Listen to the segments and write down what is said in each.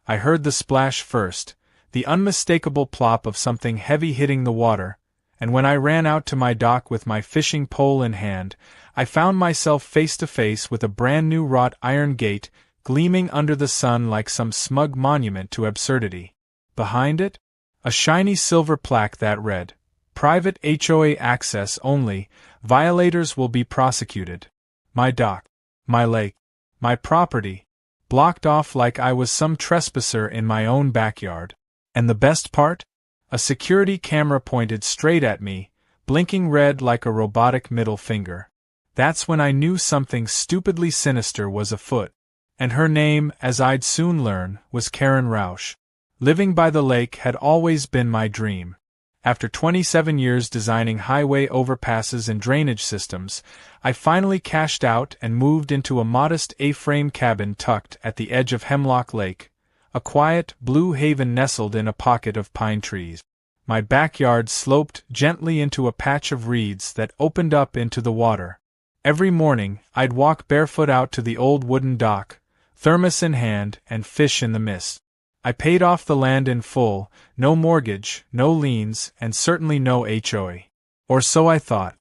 I heard the splash first, the unmistakable plop of something heavy hitting the water, and when I ran out to my dock with my fishing pole in hand, I found myself face to face with a brand new wrought iron gate gleaming under the sun like some smug monument to absurdity. Behind it, a shiny silver plaque that read, "Private HOA access only, violators will be prosecuted." My dock, my lake, my property, blocked off like I was some trespasser in my own backyard. And the best part? A security camera pointed straight at me, blinking red like a robotic middle finger. That's when I knew something stupidly sinister was afoot. And her name, as I'd soon learn, was Karen Rausch. Living by the lake had always been my dream. After 27 years designing highway overpasses and drainage systems, I finally cashed out and moved into a modest A-frame cabin tucked at the edge of Hemlock Lake, a quiet, blue haven nestled in a pocket of pine trees. My backyard sloped gently into a patch of reeds that opened up into the water. Every morning, I'd walk barefoot out to the old wooden dock, thermos in hand, and fish in the mist. I paid off the land in full, no mortgage, no liens, and certainly no HOA. Or so I thought.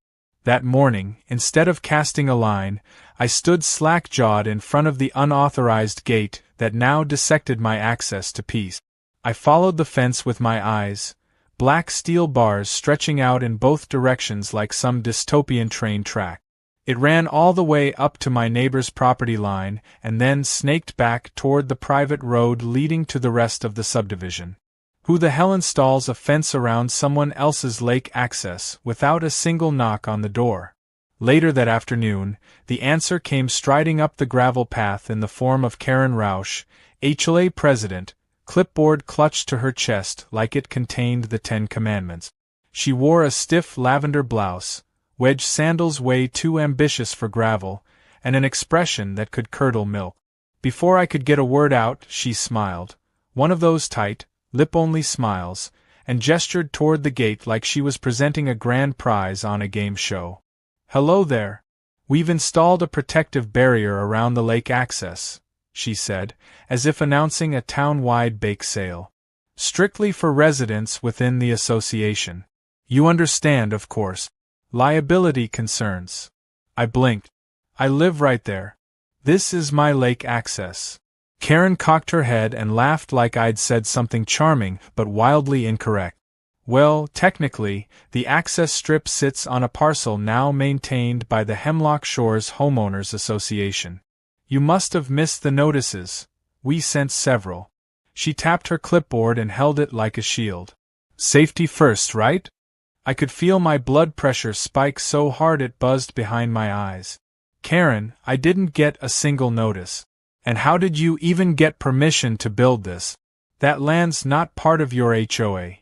That morning, instead of casting a line, I stood slack-jawed in front of the unauthorized gate that now dissected my access to peace. I followed the fence with my eyes, black steel bars stretching out in both directions like some dystopian train track. It ran all the way up to my neighbor's property line and then snaked back toward the private road leading to the rest of the subdivision. Who the hell installs a fence around someone else's lake access without a single knock on the door? Later that afternoon, the answer came striding up the gravel path in the form of Karen Rausch, HOA president, clipboard clutched to her chest like it contained the 10 Commandments. She wore a stiff lavender blouse, wedge sandals way too ambitious for gravel, and an expression that could curdle milk. Before I could get a word out, she smiled, one of those tight, lip-only smiles, and gestured toward the gate like she was presenting a grand prize on a game show. "Hello there. We've installed a protective barrier around the lake access," she said, as if announcing a town-wide bake sale. "Strictly for residents within the association. You understand, of course. Liability concerns." I blinked. "I live right there. This is my lake access." Karen cocked her head and laughed like I'd said something charming but wildly incorrect. "Well, technically, the access strip sits on a parcel now maintained by the Hemlock Shores Homeowners Association. You must have missed the notices. We sent several." She tapped her clipboard and held it like a shield. "Safety first, right?" I could feel my blood pressure spike so hard it buzzed behind my eyes. "Karen, I didn't get a single notice. And how did you even get permission to build this? That land's not part of your HOA."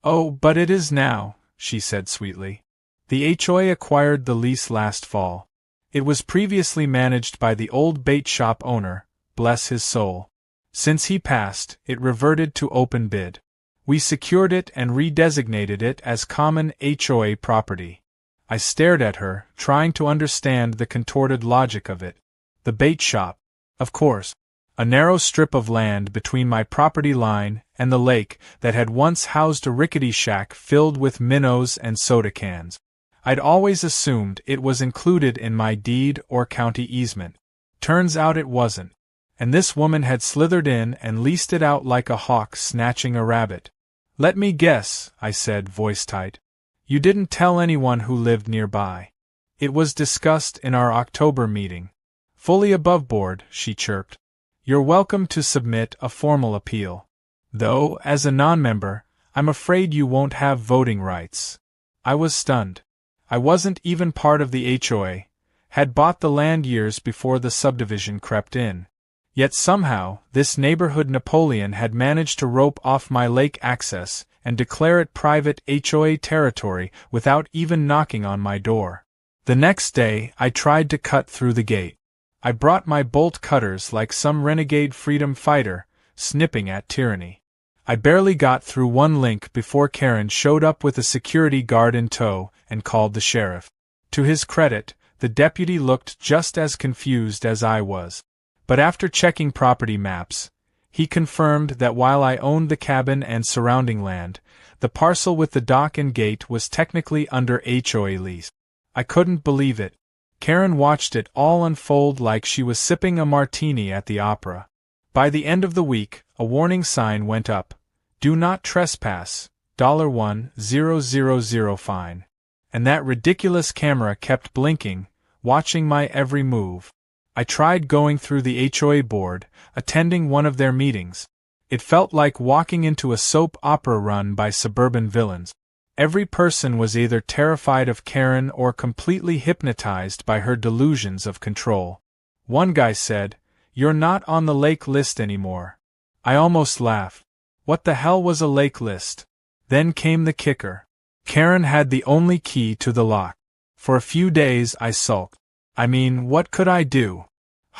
"Oh, but it is now," she said sweetly. "The HOA acquired the lease last fall. It was previously managed by the old bait shop owner, bless his soul. Since he passed, it reverted to open bid. We secured it and redesignated it as common HOA property." I stared at her, trying to understand the contorted logic of it. The bait shop. Of course. A narrow strip of land between my property line and the lake that had once housed a rickety shack filled with minnows and soda cans. I'd always assumed it was included in my deed or county easement. Turns out it wasn't. And this woman had slithered in and leased it out like a hawk snatching a rabbit. "Let me guess," I said, voice tight. "You didn't tell anyone who lived nearby." "It was discussed in our October meeting." "Fully above board," she chirped. "You're welcome to submit a formal appeal. Though, as a non-member, I'm afraid you won't have voting rights." I was stunned. I wasn't even part of the HOA, had bought the land years before the subdivision crept in. Yet somehow, this neighborhood Napoleon had managed to rope off my lake access and declare it private HOA territory without even knocking on my door. The next day, I tried to cut through the gate. I brought my bolt cutters like some renegade freedom fighter, snipping at tyranny. I barely got through one link before Karen showed up with a security guard in tow and called the sheriff. To his credit, the deputy looked just as confused as I was. But after checking property maps, He confirmed that while I owned the cabin and surrounding land, the parcel with the dock and gate was technically under HOA lease. I couldn't believe it. Karen watched it all unfold like she was sipping a martini at the opera. By the end of the week, a warning sign went up. "Do not trespass, $1,000 fine." And that ridiculous camera kept blinking, watching my every move. I tried going through the HOA board, attending one of their meetings. It felt like walking into a soap opera run by suburban villains. Every person was either terrified of Karen or completely hypnotized by her delusions of control. One guy said, "You're not on the lake list anymore." I almost laughed. What the hell was a lake list? Then came the kicker. Karen had the only key to the lock. For a few days I sulked. I mean, what could I do?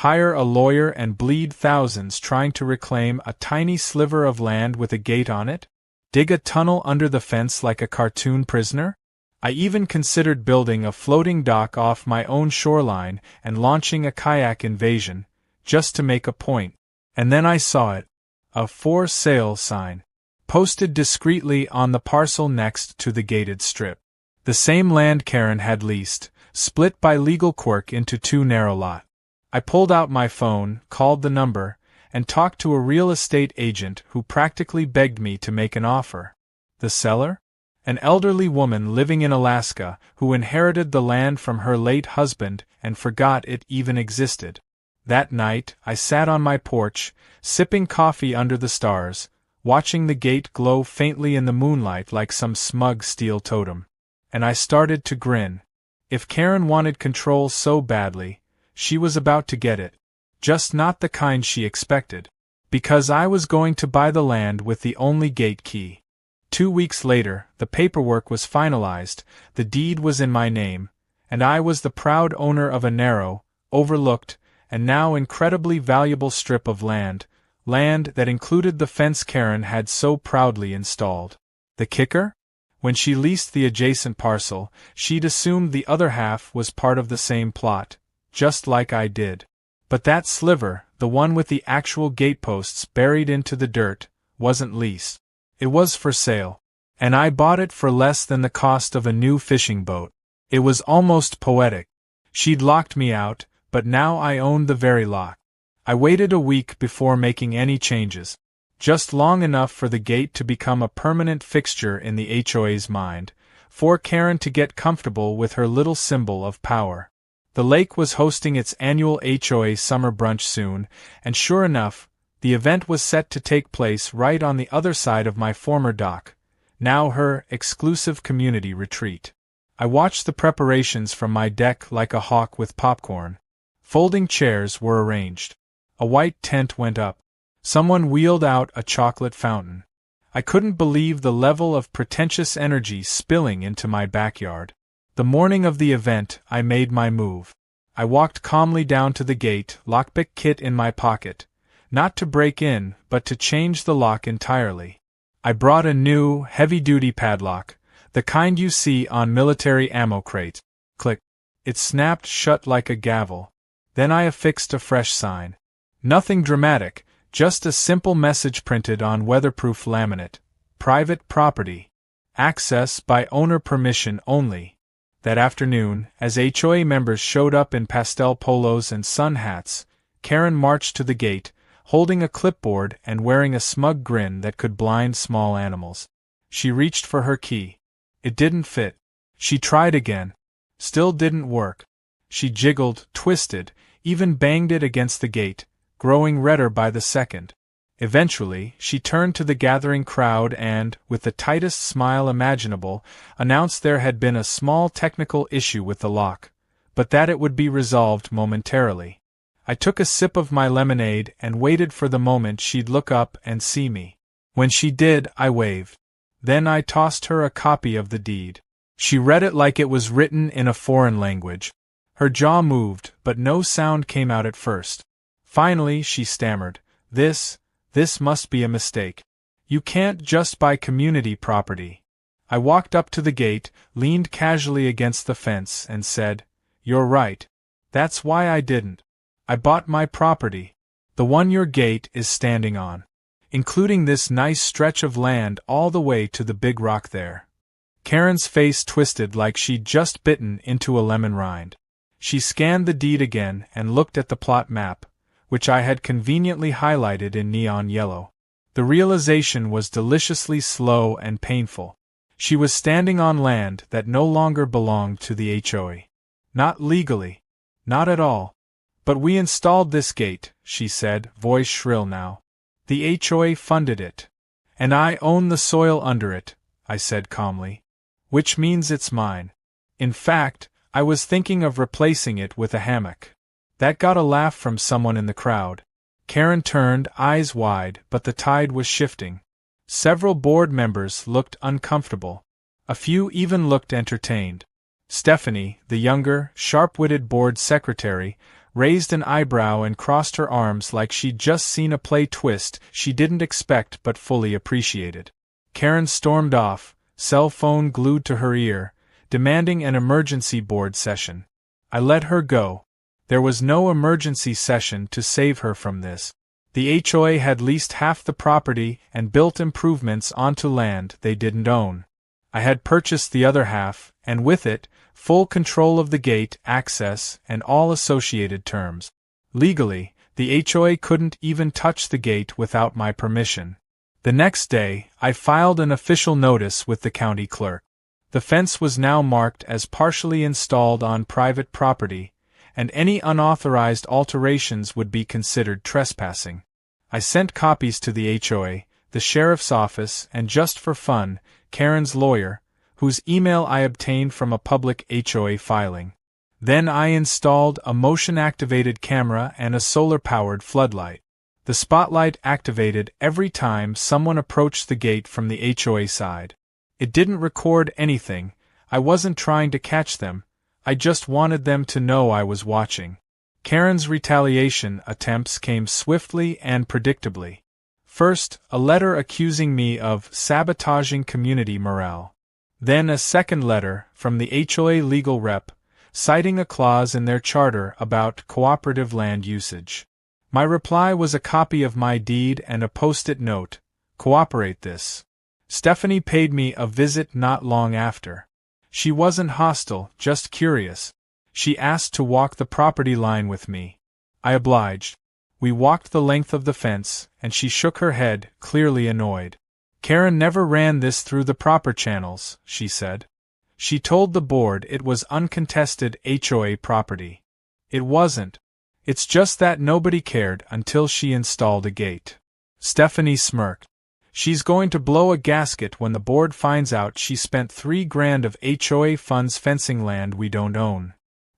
Hire a lawyer and bleed thousands trying to reclaim a tiny sliver of land with a gate on it? Dig a tunnel under the fence like a cartoon prisoner? I even considered building a floating dock off my own shoreline and launching a kayak invasion, just to make a point. And then I saw it. A "for sale" sign. Posted discreetly on the parcel next to the gated strip. The same land Karen had leased, split by legal quirk into two narrow lots. I pulled out my phone, called the number, and talked to a real estate agent who practically begged me to make an offer. The seller? An elderly woman living in Alaska who inherited the land from her late husband and forgot it even existed. That night, I sat on my porch, sipping coffee under the stars, watching the gate glow faintly in the moonlight like some smug steel totem. And I started to grin. If Karen wanted control so badly, she was about to get it. Just not the kind she expected. Because I was going to buy the land with the only gate key. 2 weeks later, the paperwork was finalized, the deed was in my name, and I was the proud owner of a narrow, overlooked, and now incredibly valuable strip of land that included the fence Karen had so proudly installed. The kicker? When she leased the adjacent parcel, she'd assumed the other half was part of the same plot, just like I did. But that sliver, the one with the actual gateposts buried into the dirt, wasn't leased. It was for sale. And I bought it for less than the cost of a new fishing boat. It was almost poetic. She'd locked me out, but now I owned the very lock. I waited a week before making any changes. Just long enough for the gate to become a permanent fixture in the HOA's mind, for Karen to get comfortable with her little symbol of power. The lake was hosting its annual HOA summer brunch soon, and sure enough, the event was set to take place right on the other side of my former dock, now her exclusive community retreat. I watched the preparations from my deck like a hawk with popcorn. Folding chairs were arranged. A white tent went up. Someone wheeled out a chocolate fountain. I couldn't believe the level of pretentious energy spilling into my backyard. The morning of the event, I made my move. I walked calmly down to the gate, lockpick kit in my pocket. Not to break in, but to change the lock entirely. I brought a new, heavy-duty padlock, the kind you see on military ammo crates. Click. It snapped shut like a gavel. Then I affixed a fresh sign. Nothing dramatic, just a simple message printed on weatherproof laminate. Private property. Access by owner permission only. That afternoon, as HOA members showed up in pastel polos and sun hats, Karen marched to the gate, holding a clipboard and wearing a smug grin that could blind small animals. She reached for her key. It didn't fit. She tried again. Still didn't work. She jiggled, twisted, even banged it against the gate, growing redder by the second. Eventually, she turned to the gathering crowd and, with the tightest smile imaginable, announced there had been a small technical issue with the lock, but that it would be resolved momentarily. I took a sip of my lemonade and waited for the moment she'd look up and see me. When she did, I waved. Then I tossed her a copy of the deed. She read it like it was written in a foreign language. Her jaw moved, but no sound came out at first. Finally, she stammered, This must be a mistake. You can't just buy community property." I walked up to the gate, leaned casually against the fence, and said, "You're right. That's why I didn't. I bought my property. The one your gate is standing on. Including this nice stretch of land all the way to the big rock there. Karen's face twisted like she'd just bitten into a lemon rind. She scanned the deed again and looked at the plot map, which I had conveniently highlighted in neon yellow. The realization was deliciously slow and painful. She was standing on land that no longer belonged to the HOA. Not legally. Not at all. But we installed this gate, she said, voice shrill now. The HOA funded it. And I own the soil under it, I said calmly. Which means it's mine. In fact, I was thinking of replacing it with a hammock. That got a laugh from someone in the crowd. Karen turned, eyes wide, but the tide was shifting. Several board members looked uncomfortable. A few even looked entertained. Stephanie, the younger, sharp-witted board secretary, raised an eyebrow and crossed her arms like she'd just seen a play twist she didn't expect but fully appreciated. Karen stormed off, cell phone glued to her ear, demanding an emergency board session. I let her go. There was no emergency session to save her from this. The HOA had leased half the property and built improvements onto land they didn't own. I had purchased the other half, and with it, full control of the gate, access, and all associated terms. Legally, the HOA couldn't even touch the gate without my permission. The next day, I filed an official notice with the county clerk. The fence was now marked as partially installed on private property, and any unauthorized alterations would be considered trespassing. I sent copies to the HOA, the sheriff's office, and just for fun, Karen's lawyer, whose email I obtained from a public HOA filing. Then I installed a motion-activated camera and a solar-powered floodlight. The spotlight activated every time someone approached the gate from the HOA side. It didn't record anything. I wasn't trying to catch them. I just wanted them to know I was watching. Karen's retaliation attempts came swiftly and predictably. First, a letter accusing me of sabotaging community morale. Then a second letter from the HOA legal rep, citing a clause in their charter about cooperative land usage. My reply was a copy of my deed and a post-it note, "Cooperate this." Stephanie paid me a visit not long after. She wasn't hostile, just curious. She asked to walk the property line with me. I obliged. We walked the length of the fence, and she shook her head, clearly annoyed. Karen never ran this through the proper channels, she said. She told the board it was uncontested HOA property. It wasn't. It's just that nobody cared until she installed a gate. Stephanie smirked. She's going to blow a gasket when the board finds out she spent $3,000 of HOA funds fencing land we don't own.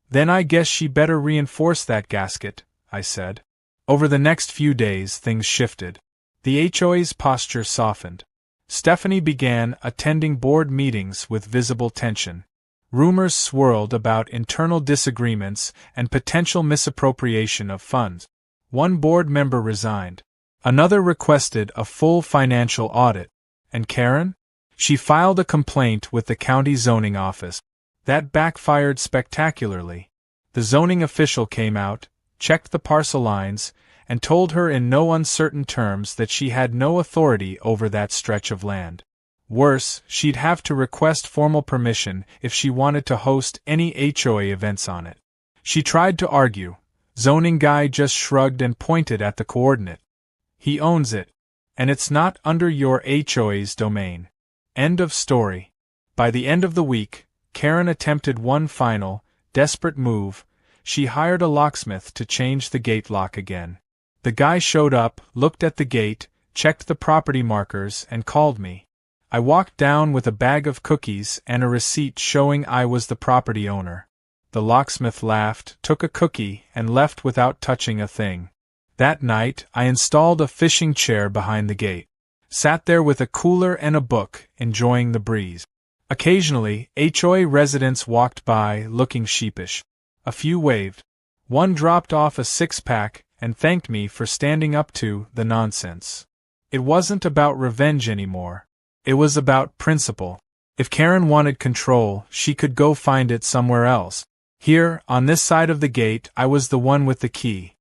Then I guess she better reinforce that gasket, I said. Over the next few days things shifted. The HOA's posture softened. Stephanie began attending board meetings with visible tension. Rumors swirled about internal disagreements and potential misappropriation of funds. One board member resigned. Another requested a full financial audit. And Karen? She filed a complaint with the county zoning office. That backfired spectacularly. The zoning official came out, checked the parcel lines, and told her in no uncertain terms that she had no authority over that stretch of land. Worse, she'd have to request formal permission if she wanted to host any HOA events on it. She tried to argue. Zoning guy just shrugged and pointed at the coordinate. He owns it. And it's not under your HOA's domain. End of story. By the end of the week, Karen attempted one final, desperate move. She hired a locksmith to change the gate lock again. The guy showed up, looked at the gate, checked the property markers, and called me. I walked down with a bag of cookies and a receipt showing I was the property owner. The locksmith laughed, took a cookie, and left without touching a thing. That night, I installed a fishing chair behind the gate. Sat there with a cooler and a book, enjoying the breeze. Occasionally, HOA residents walked by, looking sheepish. A few waved. One dropped off a six-pack and thanked me for standing up to the nonsense. It wasn't about revenge anymore. It was about principle. If Karen wanted control, she could go find it somewhere else. Here, on this side of the gate, I was the one with the key.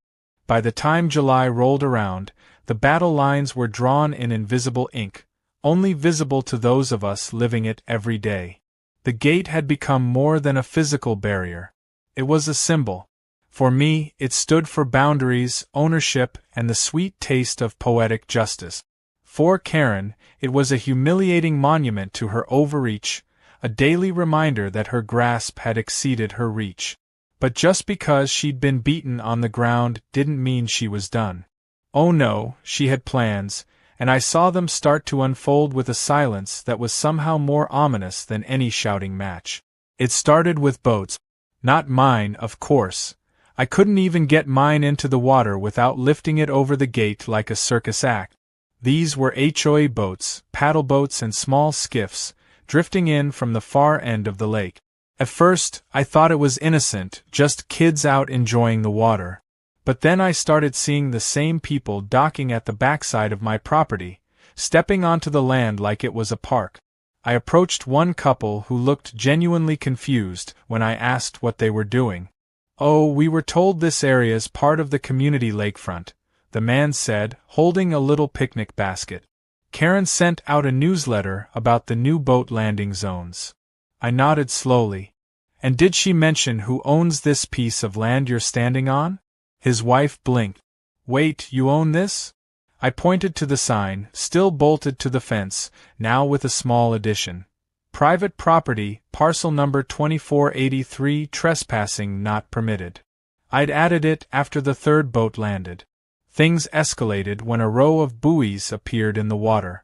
By the time July rolled around, the battle lines were drawn in invisible ink, only visible to those of us living it every day. The gate had become more than a physical barrier. It was a symbol. For me, it stood for boundaries, ownership, and the sweet taste of poetic justice. For Karen, it was a humiliating monument to her overreach, a daily reminder that her grasp had exceeded her reach. But just because she'd been beaten on the ground didn't mean she was done. Oh no, she had plans, and I saw them start to unfold with a silence that was somehow more ominous than any shouting match. It started with boats. Not mine, of course. I couldn't even get mine into the water without lifting it over the gate like a circus act. These were HOA boats, paddle boats and small skiffs, drifting in from the far end of the lake. At first, I thought it was innocent, just kids out enjoying the water. But then I started seeing the same people docking at the backside of my property, stepping onto the land like it was a park. I approached one couple who looked genuinely confused when I asked what they were doing. "Oh, we were told this area's part of the community lakefront," the man said, holding a little picnic basket. "Karen sent out a newsletter about the new boat landing zones." I nodded slowly. "And did she mention who owns this piece of land you're standing on?" His wife blinked. "Wait, you own this?" I pointed to the sign, still bolted to the fence, now with a small addition. "Private property, parcel number 2483, trespassing not permitted." I'd added it after the third boat landed. Things escalated when a row of buoys appeared in the water.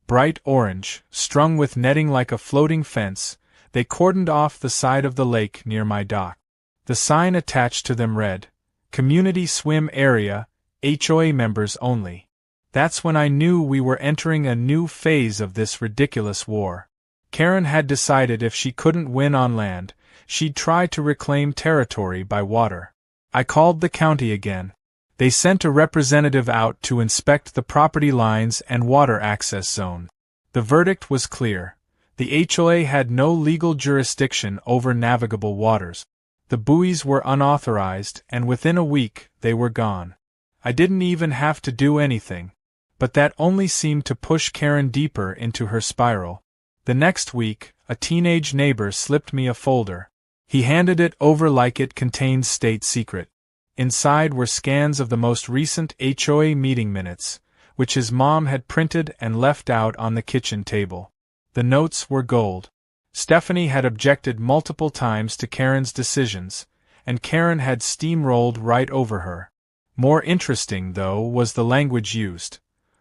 Bright orange, strung with netting like a floating fence, they cordoned off the side of the lake near my dock. The sign attached to them read, "Community Swim Area, HOA members only." That's when I knew we were entering a new phase of this ridiculous war. Karen had decided if she couldn't win on land, she'd try to reclaim territory by water. I called the county again. They sent a representative out to inspect the property lines and water access zone. The verdict was clear. The HOA had no legal jurisdiction over navigable waters. The buoys were unauthorized, and within a week, they were gone. I didn't even have to do anything. But that only seemed to push Karen deeper into her spiral. The next week, a teenage neighbor slipped me a folder. He handed it over like it contained state secret. Inside were scans of the most recent HOA meeting minutes, which his mom had printed and left out on the kitchen table. The notes were gold. Stephanie had objected multiple times to Karen's decisions, and Karen had steamrolled right over her. More interesting, though, was the language used.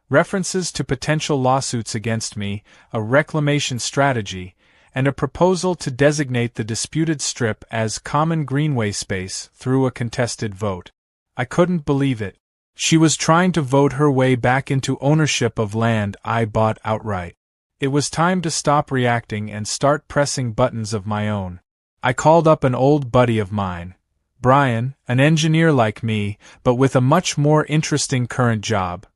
References to potential lawsuits against me, a reclamation strategy, and a proposal to designate the disputed strip as common greenway space through a contested vote. I couldn't believe it. She was trying to vote her way back into ownership of land I bought outright. It was time to stop reacting and start pressing buttons of my own. I called up an old buddy of mine, Brian, an engineer like me, but with a much more interesting current job.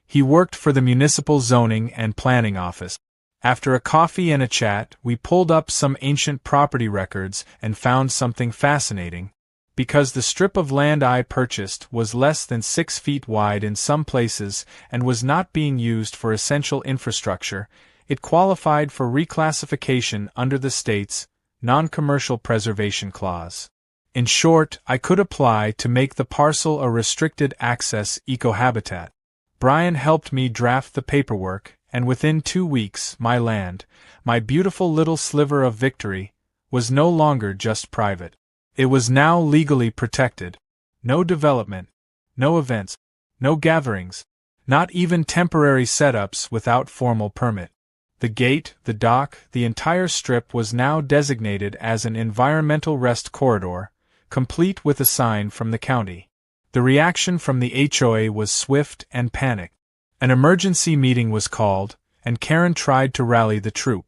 He worked for the municipal zoning and planning office. After a coffee and a chat, we pulled up some ancient property records and found something fascinating. Because the strip of land I purchased was less than 6 feet wide in some places and was not being used for essential infrastructure, it qualified for reclassification under the state's non-commercial preservation clause. In short, I could apply to make the parcel a restricted access ecohabitat. Brian helped me draft the paperwork, and within 2 weeks, my land, my beautiful little sliver of victory, was no longer just private. It was now legally protected. No development, no events, no gatherings, not even temporary setups without formal permit. The gate, the dock, the entire strip was now designated as an environmental rest corridor, complete with a sign from the county. The reaction from the HOA was swift and panicked. An emergency meeting was called, and Karen tried to rally the troop.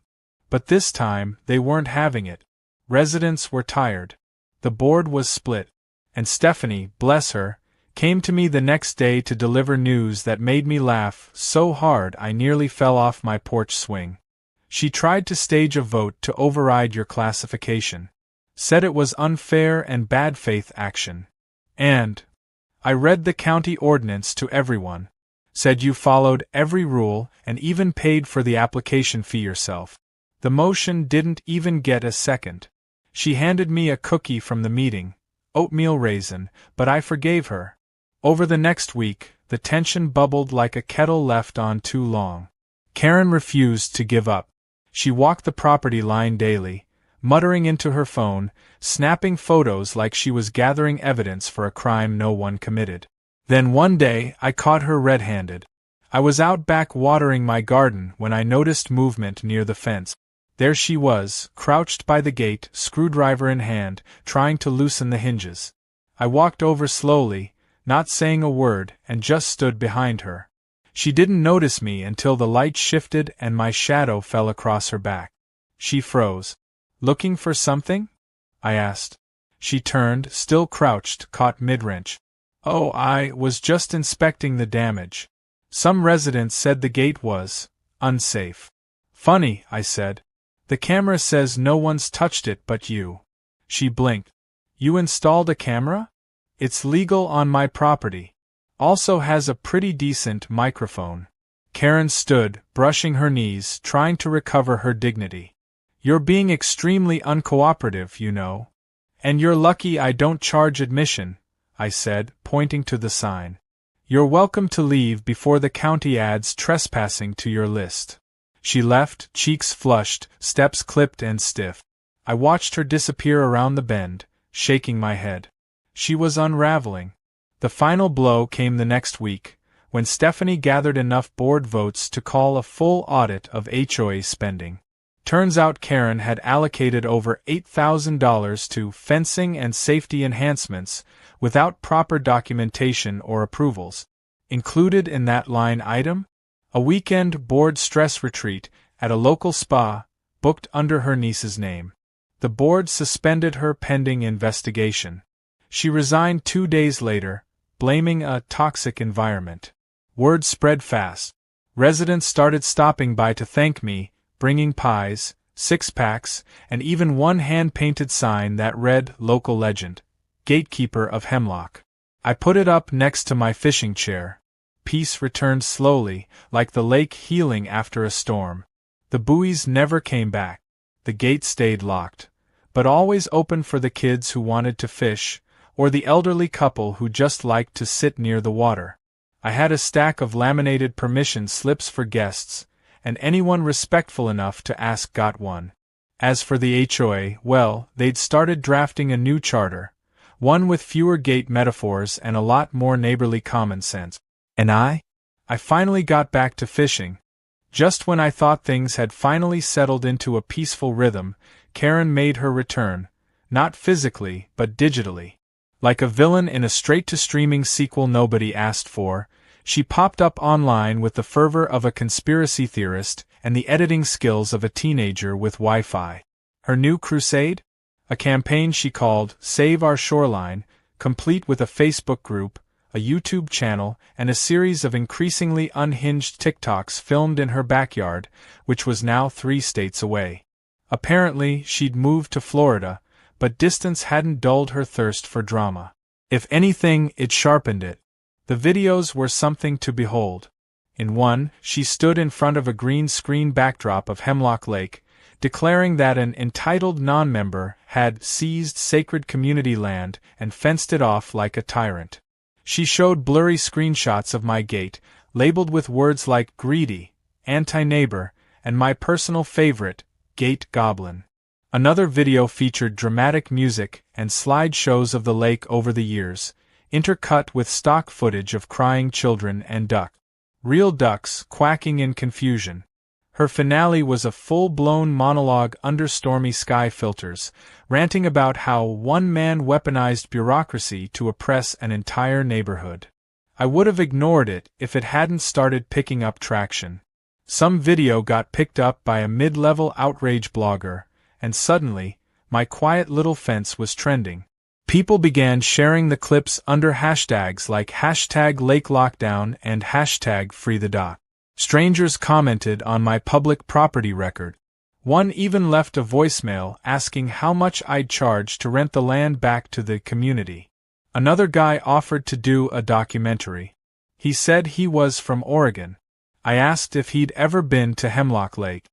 But this time, they weren't having it. Residents were tired. The board was split. And Stephanie, bless her, came to me the next day to deliver news that made me laugh so hard I nearly fell off my porch swing. She tried to stage a vote to override your classification. Said it was unfair and bad faith action. And I read the county ordinance to everyone. Said you followed every rule and even paid for the application fee yourself. The motion didn't even get a second. She handed me a cookie from the meeting, oatmeal raisin, but I forgave her. Over the next week, the tension bubbled like a kettle left on too long. Karen refused to give up. She walked the property line daily, muttering into her phone, snapping photos like she was gathering evidence for a crime no one committed. Then one day, I caught her red-handed. I was out back watering my garden when I noticed movement near the fence. There she was, crouched by the gate, screwdriver in hand, trying to loosen the hinges. I walked over slowly, not saying a word, and just stood behind her. She didn't notice me until the light shifted and my shadow fell across her back. She froze. "Looking for something?" I asked. She turned, still crouched, caught mid-wrench. "Oh, I was just inspecting the damage. Some residents said the gate was unsafe." "Funny," I said. "The camera says no one's touched it but you." She blinked. "You installed a camera? It's legal on my property. Also has a pretty decent microphone." Karen stood, brushing her knees, trying to recover her dignity. "You're being extremely uncooperative, you know. And you're lucky I don't charge admission," I said, pointing to the sign. "You're welcome to leave before the county adds trespassing to your list." She left, cheeks flushed, steps clipped and stiff. I watched her disappear around the bend, shaking my head. She was unraveling. The final blow came the next week, when Stephanie gathered enough board votes to call a full audit of HOA spending. Turns out Karen had allocated over $8,000 to fencing and safety enhancements, without proper documentation or approvals. Included in that line item? A weekend board stress retreat at a local spa, booked under her niece's name. The board suspended her pending investigation. She resigned 2 days later, blaming a toxic environment. Word spread fast. Residents started stopping by to thank me, bringing pies, 6-packs, and even one hand-painted sign that read local legend, Gatekeeper of Hemlock. I put it up next to my fishing chair. Peace returned slowly, like the lake healing after a storm. The buoys never came back. The gate stayed locked, but always open for the kids who wanted to fish, or the elderly couple who just liked to sit near the water. I had a stack of laminated permission slips for guests, and anyone respectful enough to ask got one. As for the HOA, well, they'd started drafting a new charter, one with fewer gate metaphors and a lot more neighborly common sense. And I finally got back to fishing. Just when I thought things had finally settled into a peaceful rhythm, Karen made her return, not physically, but digitally. Like a villain in a straight-to-streaming sequel nobody asked for, she popped up online with the fervor of a conspiracy theorist and the editing skills of a teenager with Wi-Fi. Her new crusade? A campaign she called Save Our Shoreline, complete with a Facebook group, a YouTube channel, and a series of increasingly unhinged TikToks filmed in her backyard, which was now 3 states away. Apparently, she'd moved to Florida, but distance hadn't dulled her thirst for drama. If anything, it sharpened it. The videos were something to behold. In one, she stood in front of a green screen backdrop of Hemlock Lake, declaring that an entitled non-member had seized sacred community land and fenced it off like a tyrant. She showed blurry screenshots of my gate, labeled with words like greedy, anti-neighbor, and my personal favorite, gate goblin. Another video featured dramatic music and slideshows of the lake over the years, intercut with stock footage of crying children and real ducks quacking in confusion. Her finale was a full-blown monologue under stormy sky filters, ranting about how one man weaponized bureaucracy to oppress an entire neighborhood. I would have ignored it if it hadn't started picking up traction. Some video got picked up by a mid-level outrage blogger, and suddenly, my quiet little fence was trending. People began sharing the clips under hashtags like #LakeLockdown and #FreeTheDock. Strangers commented on my public property record. One even left a voicemail asking how much I'd charge to rent the land back to the community. Another guy offered to do a documentary. He said he was from Oregon. I asked if he'd ever been to Hemlock Lake.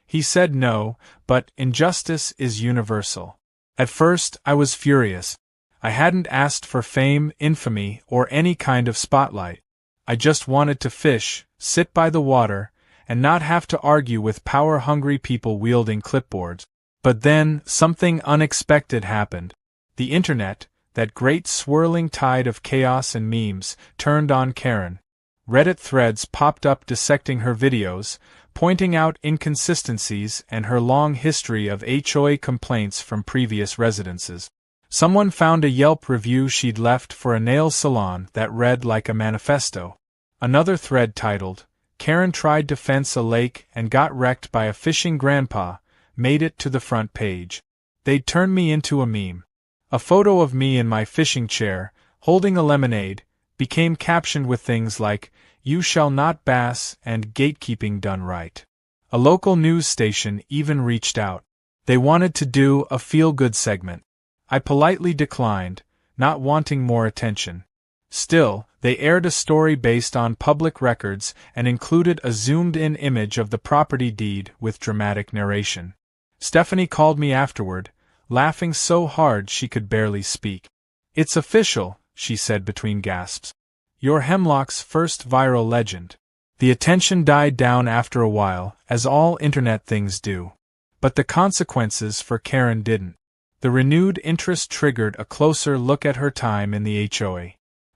He said no, but injustice is universal. At first, I was furious. I hadn't asked for fame, infamy, or any kind of spotlight. I just wanted to fish, sit by the water, and not have to argue with power-hungry people wielding clipboards. But then, something unexpected happened. The internet, that great swirling tide of chaos and memes, turned on Karen. Reddit threads popped up dissecting her videos, pointing out inconsistencies and her long history of HOA complaints from previous residences. Someone found a Yelp review she'd left for a nail salon that read like a manifesto. Another thread titled, "Karen tried to fence a lake and got wrecked by a fishing grandpa," made it to the front page. They'd turned me into a meme. A photo of me in my fishing chair, holding a lemonade, became captioned with things like, "You shall not bass" and "gatekeeping done right." A local news station even reached out. They wanted to do a feel-good segment. I politely declined, not wanting more attention. Still, they aired a story based on public records and included a zoomed-in image of the property deed with dramatic narration. Stephanie called me afterward, laughing so hard she could barely speak. "It's official," she said between gasps. "You're Hemlock's first viral legend." The attention died down after a while, as all internet things do. But the consequences for Karen didn't. The renewed interest triggered a closer look at her time in the HOA.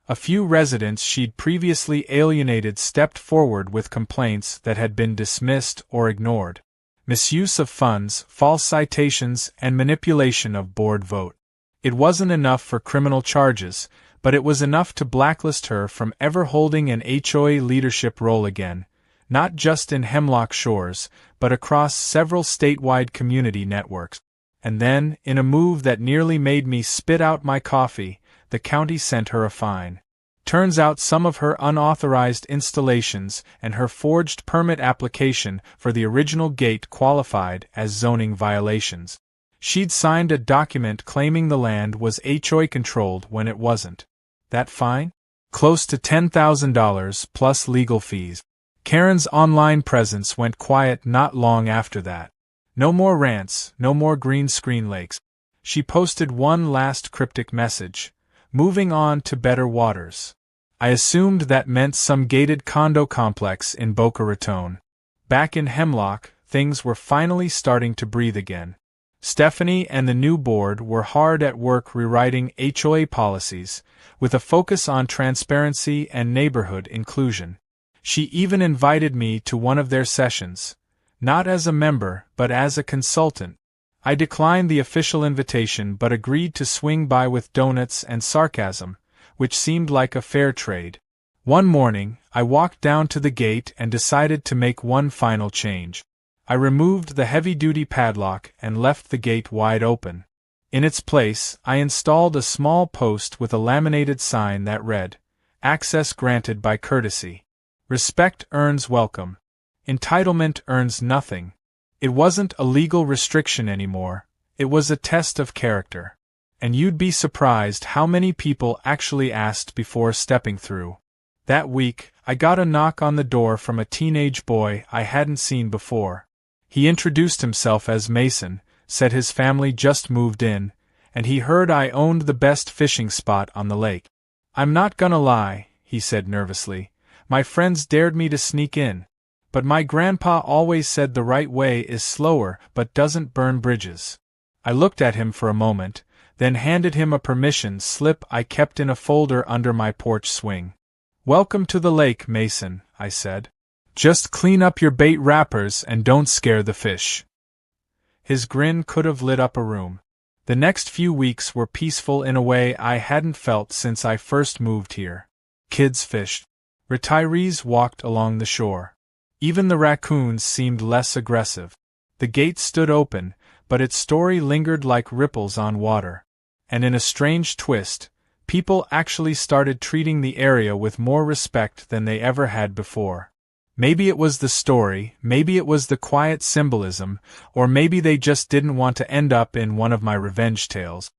A few residents she'd previously alienated stepped forward with complaints that had been dismissed or ignored. Misuse of funds, false citations, and manipulation of board vote. It wasn't enough for criminal charges, but it was enough to blacklist her from ever holding an HOA leadership role again, not just in Hemlock Shores, but across several statewide community networks. And then, in a move that nearly made me spit out my coffee, the county sent her a fine. Turns out some of her unauthorized installations and her forged permit application for the original gate qualified as zoning violations. She'd signed a document claiming the land was HOA controlled when it wasn't. That fine? Close to $10,000 plus legal fees. Karen's online presence went quiet not long after that. No more rants, no more green screen lakes. She posted one last cryptic message: "Moving on to better waters." I assumed that meant some gated condo complex in Boca Raton. Back in Hemlock, things were finally starting to breathe again. Stephanie and the new board were hard at work rewriting HOA policies, with a focus on transparency and neighborhood inclusion. She even invited me to one of their sessions, not as a member, but as a consultant. I declined the official invitation but agreed to swing by with donuts and sarcasm, which seemed like a fair trade. One morning, I walked down to the gate and decided to make one final change. I removed the heavy-duty padlock and left the gate wide open. In its place, I installed a small post with a laminated sign that read, "Access granted by courtesy. Respect earns welcome. Entitlement earns nothing." It wasn't a legal restriction anymore, it was a test of character. And you'd be surprised how many people actually asked before stepping through. That week, I got a knock on the door from a teenage boy I hadn't seen before. He introduced himself as Mason, said his family just moved in, and he heard I owned the best fishing spot on the lake. "I'm not gonna lie," he said nervously, "my friends dared me to sneak in. But my grandpa always said the right way is slower but doesn't burn bridges." I looked at him for a moment, then handed him a permission slip I kept in a folder under my porch swing. "Welcome to the lake, Mason," I said. "Just clean up your bait wrappers and don't scare the fish." His grin could have lit up a room. The next few weeks were peaceful in a way I hadn't felt since I first moved here. Kids fished. Retirees walked along the shore. Even the raccoons seemed less aggressive. The gate stood open, but its story lingered like ripples on water. And in a strange twist, people actually started treating the area with more respect than they ever had before. Maybe it was the story, maybe it was the quiet symbolism, or maybe they just didn't want to end up in one of my revenge tales.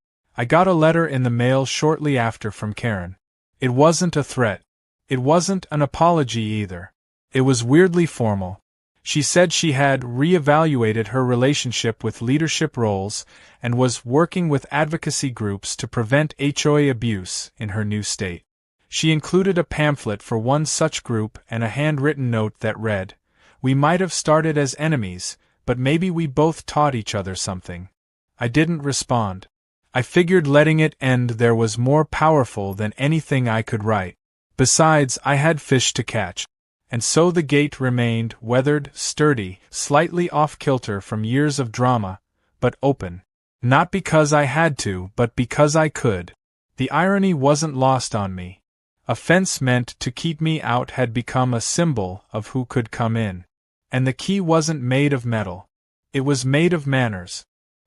I got a letter in the mail shortly after from Karen. It wasn't a threat. It wasn't an apology either. It was weirdly formal. She said she had reevaluated her relationship with leadership roles and was working with advocacy groups to prevent HOA abuse in her new state. She included a pamphlet for one such group and a handwritten note that read, "We might have started as enemies, but maybe we both taught each other something." I didn't respond. I figured letting it end there was more powerful than anything I could write. Besides, I had fish to catch. And so the gate remained, weathered, sturdy, slightly off-kilter from years of drama, but open. Not because I had to, but because I could. The irony wasn't lost on me. A fence meant to keep me out had become a symbol of who could come in. And the key wasn't made of metal. It was made of manners.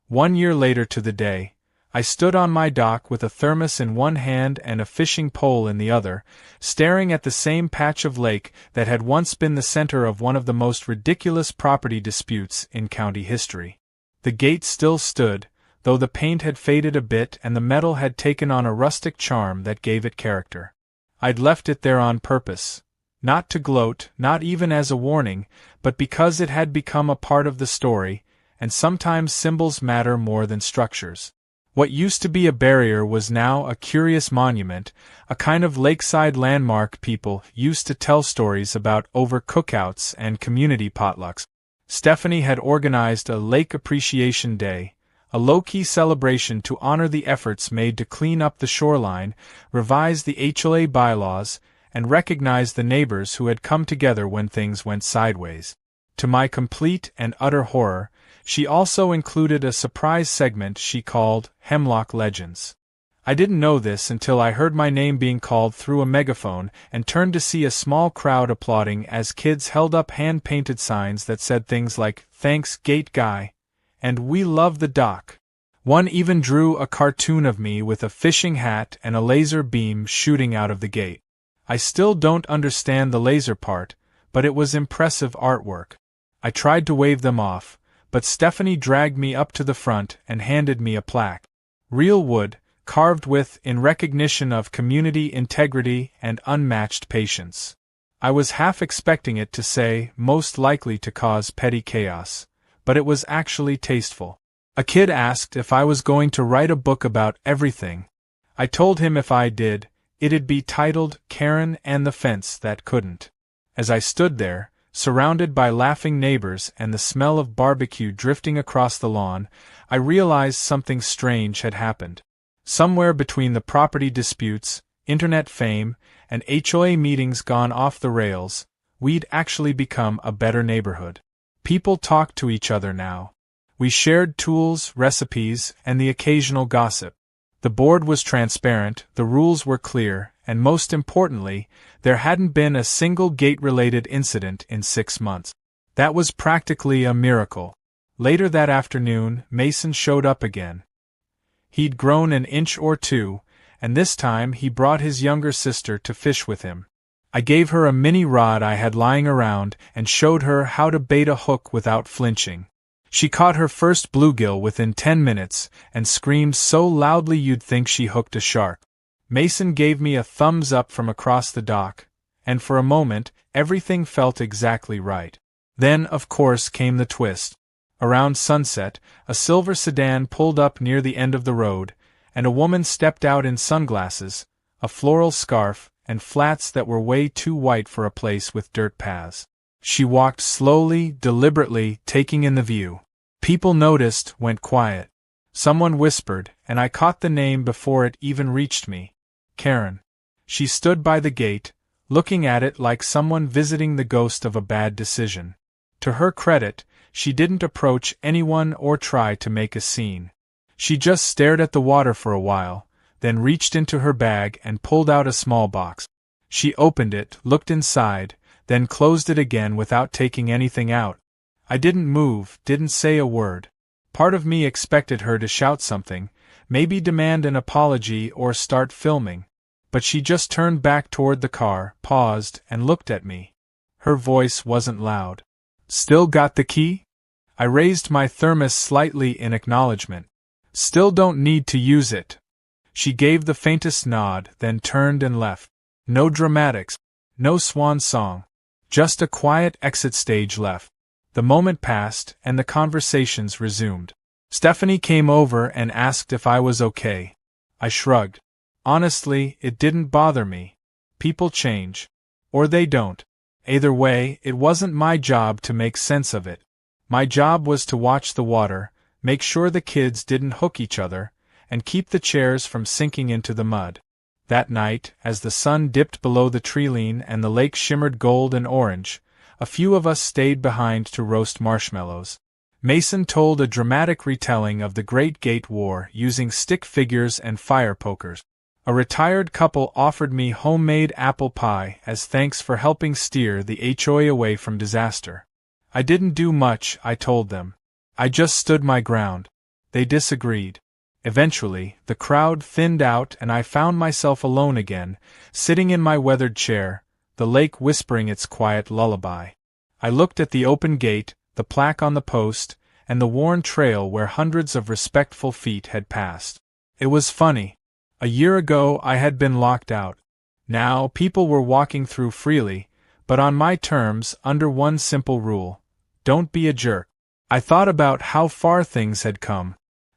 1 year later to the day, I stood on my dock with a thermos in one hand and a fishing pole in the other, staring at the same patch of lake that had once been the center of one of the most ridiculous property disputes in county history. The gate still stood, though the paint had faded a bit and the metal had taken on a rustic charm that gave it character. I'd left it there on purpose, not to gloat, not even as a warning, but because it had become a part of the story, and sometimes symbols matter more than structures. What used to be a barrier was now a curious monument, a kind of lakeside landmark people used to tell stories about over cookouts and community potlucks. Stephanie had organized a Lake Appreciation Day, a low-key celebration to honor the efforts made to clean up the shoreline, revise the HOA bylaws, and recognize the neighbors who had come together when things went sideways. To my complete and utter horror, she also included a surprise segment she called Hemlock Legends. I didn't know this until I heard my name being called through a megaphone and turned to see a small crowd applauding as kids held up hand-painted signs that said things like, "Thanks, Gate Guy," and "We love the dock." One even drew a cartoon of me with a fishing hat and a laser beam shooting out of the gate. I still don't understand the laser part, but it was impressive artwork. I tried to wave them off, but Stephanie dragged me up to the front and handed me a plaque. Real wood, carved with, in recognition of community integrity and unmatched patience. I was half expecting it to say, "most likely to cause petty chaos," but it was actually tasteful. A kid asked if I was going to write a book about everything. I told him if I did, it'd be titled Karen and the Fence That Couldn't. As I stood there, surrounded by laughing neighbors and the smell of barbecue drifting across the lawn, I realized something strange had happened. Somewhere between the property disputes, internet fame, and HOA meetings gone off the rails, we'd actually become a better neighborhood. People talked to each other now. We shared tools, recipes, and the occasional gossip. The board was transparent, the rules were clear, and most importantly, there hadn't been a single gate-related incident in 6 months. That was practically a miracle. Later that afternoon, Mason showed up again. He'd grown an inch or two, and this time he brought his younger sister to fish with him. I gave her a mini rod I had lying around and showed her how to bait a hook without flinching. She caught her first bluegill within 10 minutes and screamed so loudly you'd think she hooked a shark. Mason gave me a thumbs up from across the dock, and for a moment, everything felt exactly right. Then, of course, came the twist. Around sunset, a silver sedan pulled up near the end of the road, and a woman stepped out in sunglasses, a floral scarf, and flats that were way too white for a place with dirt paths. She walked slowly, deliberately, taking in the view. People noticed, went quiet. Someone whispered, and I caught the name before it even reached me. Karen. She stood by the gate, looking at it like someone visiting the ghost of a bad decision. To her credit, she didn't approach anyone or try to make a scene. She just stared at the water for a while, then reached into her bag and pulled out a small box. She opened it, looked inside, then closed it again without taking anything out. I didn't move, didn't say a word. Part of me expected her to shout something, maybe demand an apology or start filming. But she just turned back toward the car, paused, and looked at me. Her voice wasn't loud. "Still got the key?" I raised my thermos slightly in acknowledgement. "Still don't need to use it, She gave the faintest nod, then turned and left. No dramatics, no swan song. Just a quiet exit stage left. The moment passed, and the conversations resumed. Stephanie came over and asked if I was okay. I shrugged. Honestly, it didn't bother me. People change. Or they don't. Either way, it wasn't my job to make sense of it. My job was to watch the water, make sure the kids didn't hook each other, and keep the chairs from sinking into the mud. That night, as the sun dipped below the treeline and the lake shimmered gold and orange, a few of us stayed behind to roast marshmallows. Mason told a dramatic retelling of the Great Gate War using stick figures and fire pokers. A retired couple offered me homemade apple pie as thanks for helping steer the HOA away from disaster. I didn't do much, I told them. I just stood my ground. They disagreed. Eventually, the crowd thinned out and I found myself alone again, sitting in my weathered chair, the lake whispering its quiet lullaby. I looked at the open gate, the plaque on the post, and the worn trail where hundreds of respectful feet had passed. It was funny. A year ago I had been locked out. Now people were walking through freely, but on my terms, under one simple rule. Don't be a jerk. I thought about how far things had come.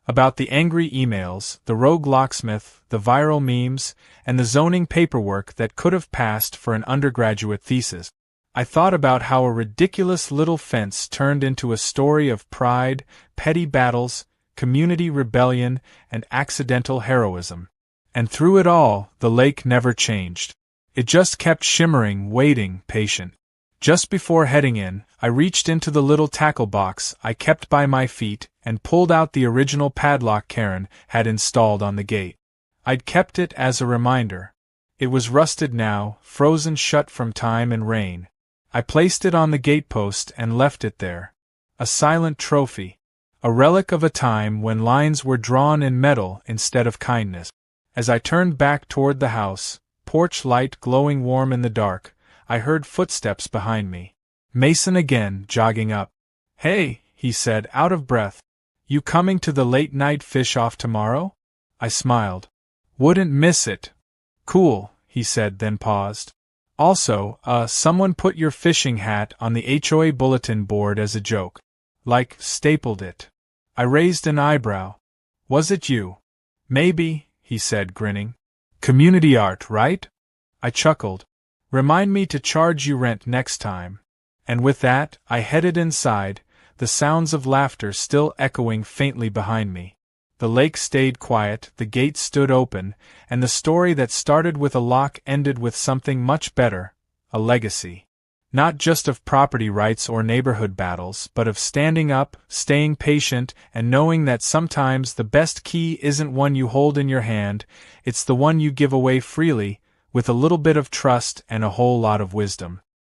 About the angry emails, the rogue locksmith, the viral memes, and the zoning paperwork that could have passed for an undergraduate thesis. I thought about how a ridiculous little fence turned into a story of pride, petty battles, community rebellion, and accidental heroism. And through it all, the lake never changed. It just kept shimmering, waiting, patient. Just before heading in, I reached into the little tackle box I kept by my feet and pulled out the original padlock Karen had installed on the gate. I'd kept it as a reminder. It was rusted now, frozen shut from time and rain. I placed it on the gatepost and left it there. A silent trophy. A relic of a time when lines were drawn in metal instead of kindness. As I turned back toward the house, porch light glowing warm in the dark, I heard footsteps behind me. Mason again, jogging up. "Hey," he said, out of breath. "You coming to the late-night fish-off tomorrow?" I smiled. "Wouldn't miss it." "Cool," he said, then paused. "Also, someone put your fishing hat on the HOA bulletin board as a joke. Like, stapled it." I raised an eyebrow. "Was it you?" "Maybe," he said, grinning. "Community art, right?" I chuckled. "Remind me to charge you rent next time." And with that, I headed inside, the sounds of laughter still echoing faintly behind me. The lake stayed quiet, the gate stood open, and the story that started with a lock ended with something much better, a legacy. Not just of property rights or neighborhood battles, but of standing up, staying patient, and knowing that sometimes the best key isn't one you hold in your hand, it's the one you give away freely, with a little bit of trust and a whole lot of wisdom.